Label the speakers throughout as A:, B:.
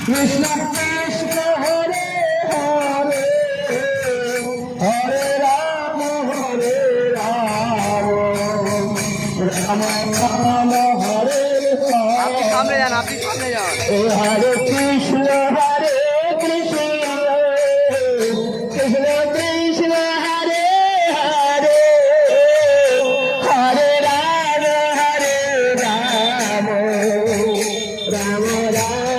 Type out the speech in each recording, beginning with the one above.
A: Krishna Krishna Hare Hare Hare Rama Rama Rama Hare Hare
B: सामने जाना आप सामने जाओ
A: Hare Krishna Hare Krishna Krishna Krishna Hare Hare Hare Rama Rama Rama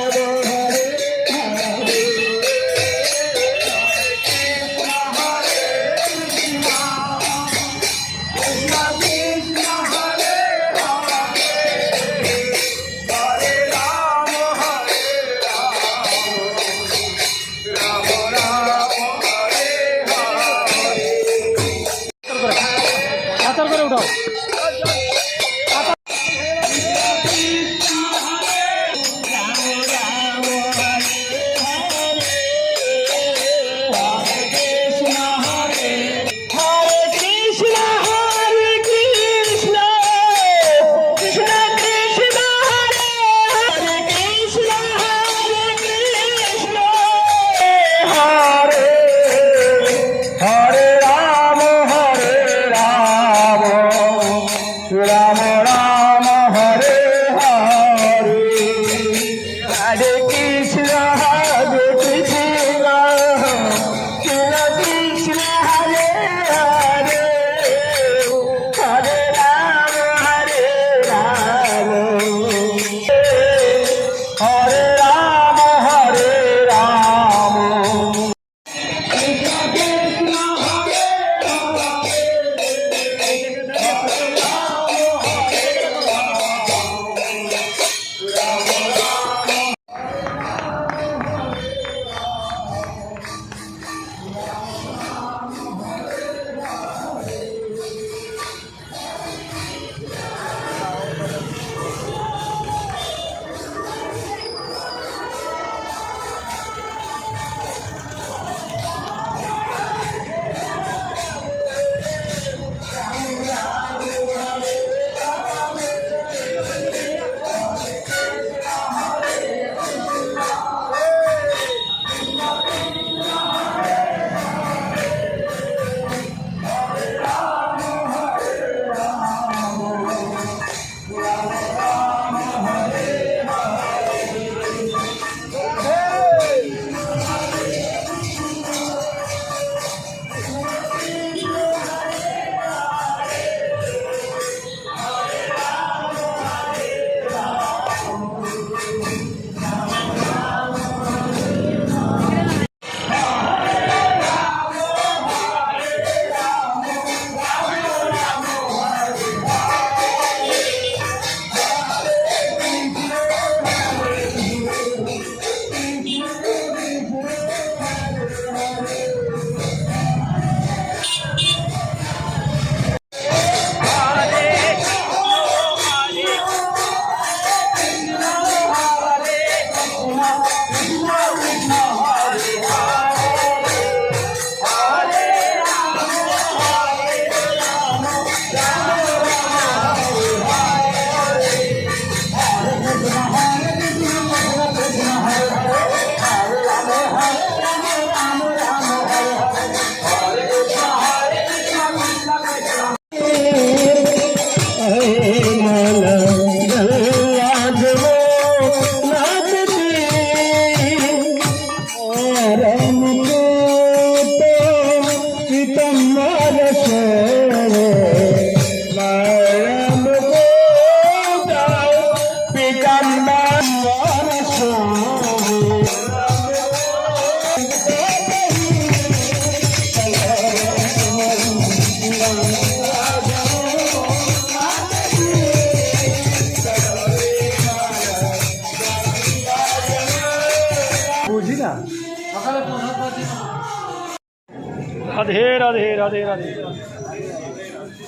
B: Radhe Radhe Radhe Radhe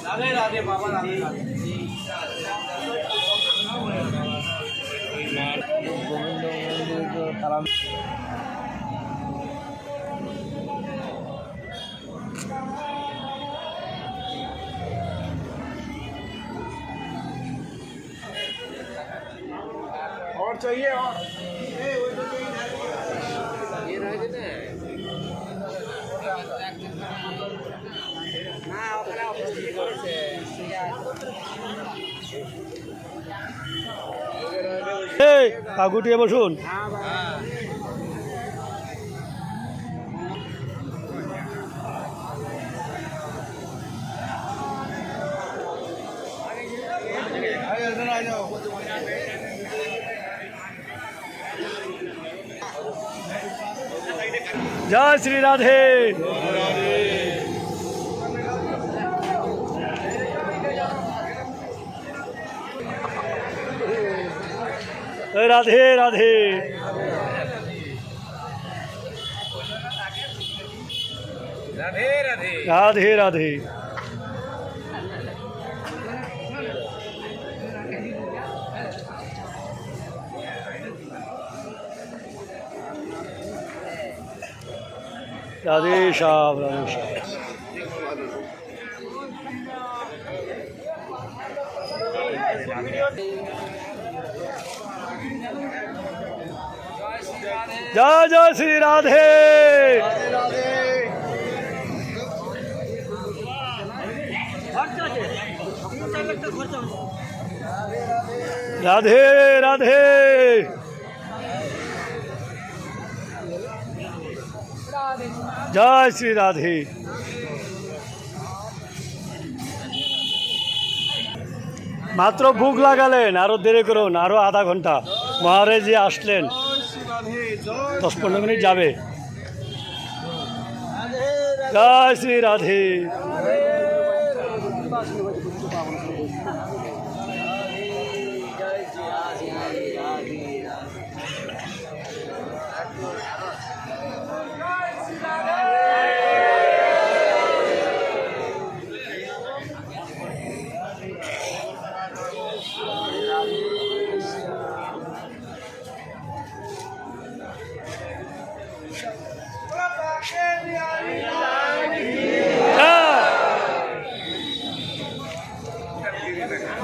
C: Radhe Radhe বাবা রাধে রাধে। और चाहिए और
B: এই কাকুটিয়ে বসুন। জয় শ্রী রাধে। রাধে রাধে
C: राधे राधे
B: রাধে রাধে রাধে শ্যাম রাধে শ্যাম। জয় জয় শ্রী রাধে। রাধে রাধে জয় শ্রী রাধে। মাত্র ভুক লাগালেন, আরো দেরি করুন, আরো আধা ঘন্টা। মহারাজজি আসলেন, 10-15 মিনিট যাবে। জয় শ্রী রাধে।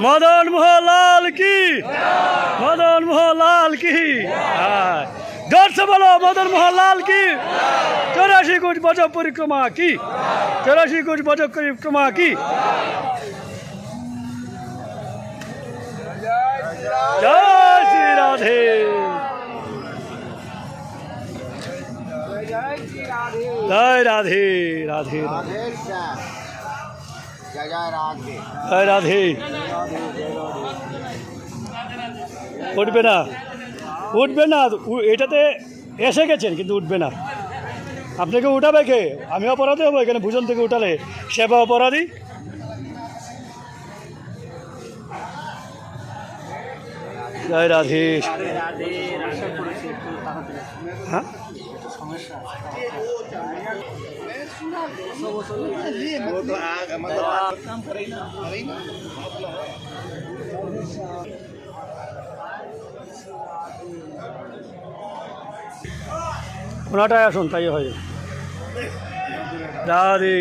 B: মদন মোহনলাল কি, মদন মোহনলাল কি। হ্যাঁ, जोर से बोलो मदन मोहन लाल की। 84 कोट बजो परिक्रमा की, 84 कोट बजो परिक्रमा की। जय श्री राधे। जय राधे राधे जय राधे। उठबे ना, উঠবে না, এটাতে এসে গেছেন কিন্তু উঠবে না। আপনাকে উঠাবে কে? আমি অপরাধী হবো এখানে ভুজন থেকে উঠালে? সেবা অপরাধী। জয় রাধে। হ্যাঁ, ওনাটাই আসুন, তাই হয়। রাধে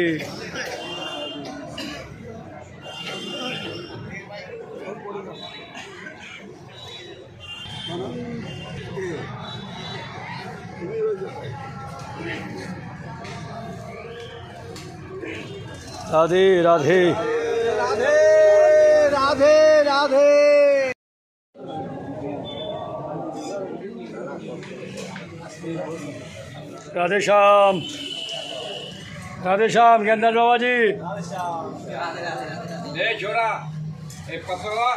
B: রাধে রাধে
C: राधे राधे राधे।
B: राधे श्याम, राधे श्याम। ज्ञानदास बाबा जी
C: छोरा एक पकड़वा।